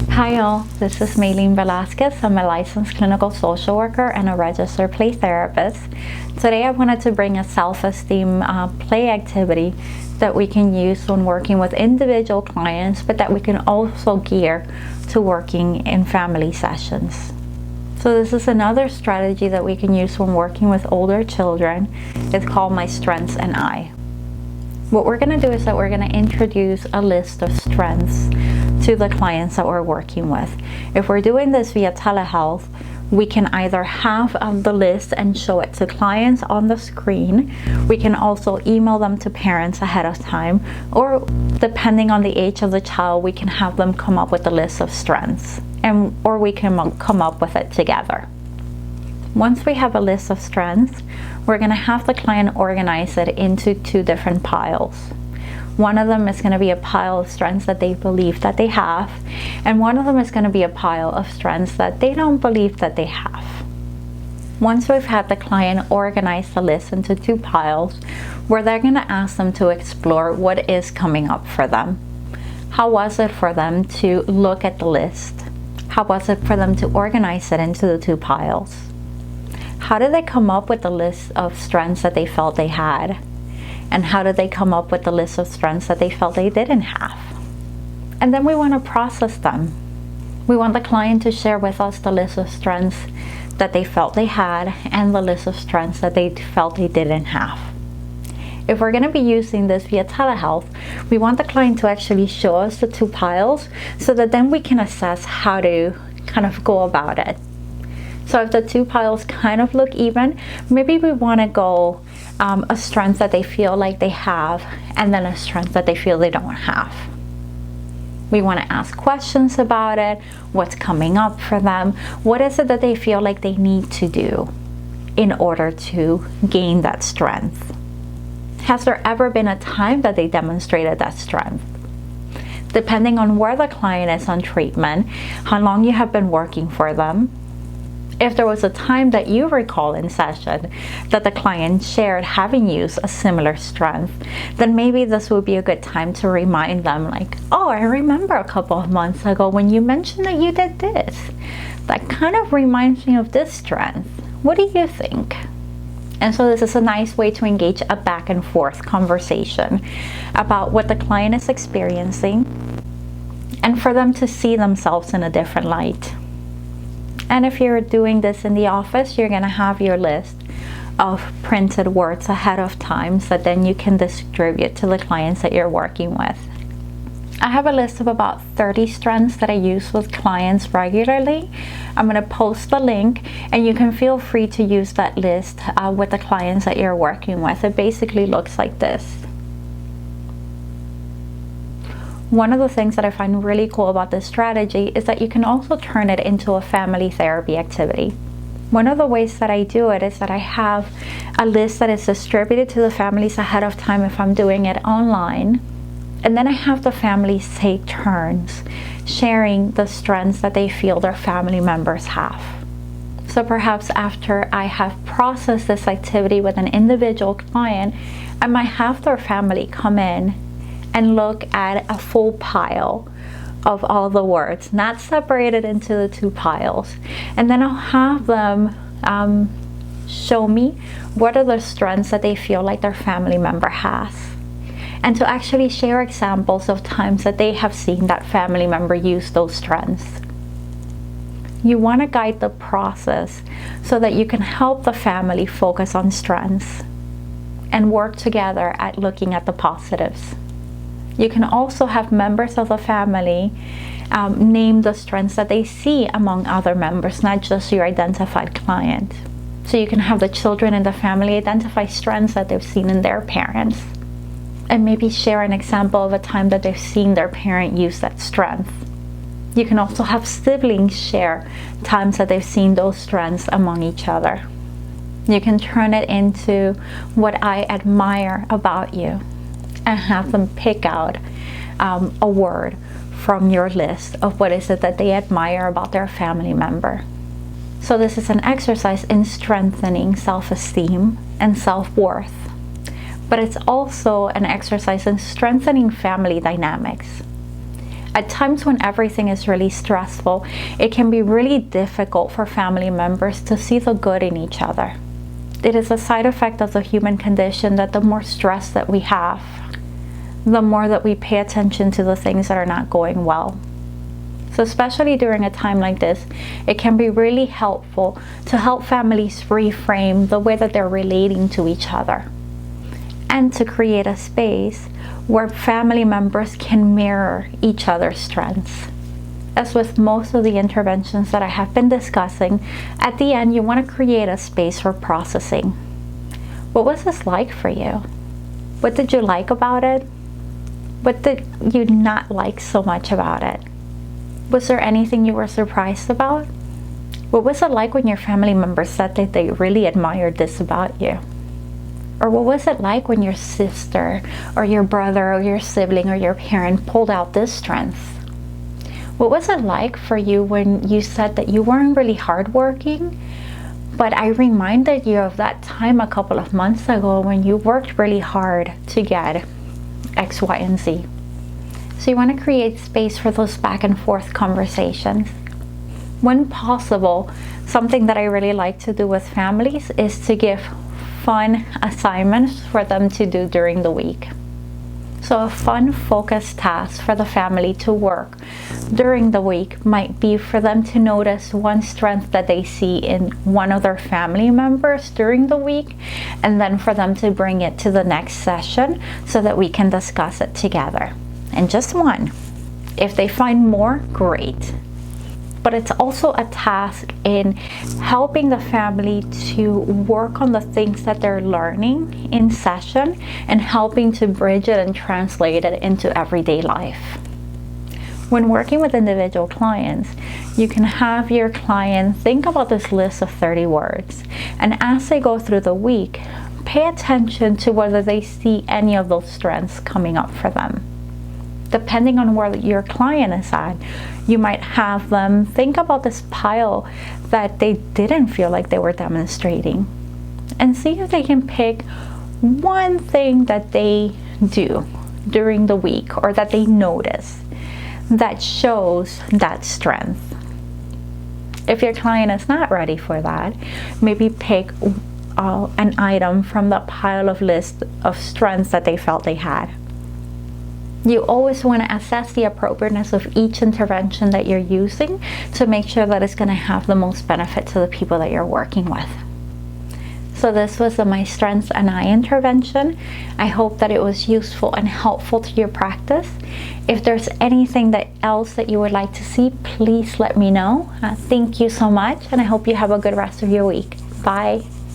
Hi all, this is Maylene Velasquez. I'm a licensed clinical social worker and a registered play therapist. Today I wanted to bring a self-esteem play activity that we can use when working with individual clients, but that we can also gear to working in family sessions. So this is another strategy that we can use when working with older children. It's called My Strengths and I. What we're going to do is that we're going to introduce a list of strengths to the clients that we're working with. If we're doing this via telehealth, we can either have the list and show it to clients on the screen. We can also email them to parents ahead of time, or depending on the age of the child, we can have them come up with a list of strengths, or we can come up with it together. Once we have a list of strengths, we're going to have the client organize it into two different piles. One of them is going to be a pile of strengths that they believe that they have, and one of them is going to be a pile of strengths that they don't believe that they have. Once we've had the client organize the list into two piles, we're then going to ask them to explore what is coming up for them. How was it for them to look at the list? How was it for them to organize it into the two piles? How did they come up with the list of strengths that they felt they had? And how did they come up with the list of strengths that they felt they didn't have? And then we want to process them. We want the client to share with us the list of strengths that they felt they had and the list of strengths that they felt they didn't have. If we're going to be using this via telehealth, we want the client to actually show us the two piles so that then we can assess how to kind of go about it. So if the two piles kind of look even, maybe we want to go a strength that they feel like they have, and then a strength that they feel they don't have. We want to ask questions about it. What's coming up for them? What is it that they feel like they need to do in order to gain that strength? Has there ever been a time that they demonstrated that strength? Depending on where the client is on treatment, how long you have been working for them, if there was a time that you recall in session that the client shared having used a similar strength, then maybe this would be a good time to remind them, like, oh, I remember a couple of months ago when you mentioned that you did this. That kind of reminds me of this strength. What do you think? And so this is a nice way to engage a back and forth conversation about what the client is experiencing and for them to see themselves in a different light. And if you're doing this in the office, you're going to have your list of printed words ahead of time so that then you can distribute to the clients that you're working with. I have a list of about 30 strengths that I use with clients regularly. I'm going to post the link, and you can feel free to use that list with the clients that you're working with. It basically looks like this. One of the things that I find really cool about this strategy is that you can also turn it into a family therapy activity. One of the ways that I do it is that I have a list that is distributed to the families ahead of time if I'm doing it online. And then I have the families take turns sharing the strengths that they feel their family members have. So perhaps after I have processed this activity with an individual client, I might have their family come in and look at a full pile of all the words, not separated into the two piles. And then I'll have them show me what are the strengths that they feel like their family member has. And to actually share examples of times that they have seen that family member use those strengths. You want to guide the process so that you can help the family focus on strengths and work together at looking at the positives. You can also have members of the family name the strengths that they see among other members, not just your identified client. So you can have the children in the family identify strengths that they've seen in their parents, and maybe share an example of a time that they've seen their parent use that strength. You can also have siblings share times that they've seen those strengths among each other. You can turn it into what I admire about you, and have them pick out a word from your list of what is it that they admire about their family member. So this is an exercise in strengthening self-esteem and self-worth, but it's also an exercise in strengthening family dynamics. At times when everything is really stressful, it can be really difficult for family members to see the good in each other. It is a side effect of the human condition that the more stress that we have, the more that we pay attention to the things that are not going well. So especially during a time like this, it can be really helpful to help families reframe the way that they're relating to each other, and to create a space where family members can mirror each other's strengths. As with most of the interventions that I have been discussing, at the end you want to create a space for processing. What was this like for you? What did you like about it? What did you not like so much about it? Was there anything you were surprised about? What was it like when your family members said that they really admired this about you? Or what was it like when your sister or your brother or your sibling or your parent pulled out this strength? What was it like for you when you said that you weren't really hardworking, but I reminded you of that time a couple of months ago when you worked really hard to get X, Y, and Z? So you want to create space for those back and forth conversations. When possible, something that I really like to do with families is to give fun assignments for them to do during the week. So a fun, focused task for the family to work during the week might be for them to notice one strength that they see in one of their family members during the week, and then for them to bring it to the next session so that we can discuss it together. And just one. If they find more, great. But it's also a task in helping the family to work on the things that they're learning in session and helping to bridge it and translate it into everyday life. When working with individual clients, you can have your client think about this list of 30 words, and as they go through the week, pay attention to whether they see any of those strengths coming up for them. Depending on where your client is at, you might have them think about this pile that they didn't feel like they were demonstrating, and see if they can pick one thing that they do during the week or that they notice that shows that strength. If your client is not ready for that, maybe pick an item from the pile of list of strengths that they felt they had. You always want to assess the appropriateness of each intervention that you're using to make sure that it's going to have the most benefit to the people that you're working with. So this was the My Strengths and I intervention. I hope that it was useful and helpful to your practice. If there's anything else that you would like to see, please let me know. Thank you so much, and I hope you have a good rest of your week. Bye.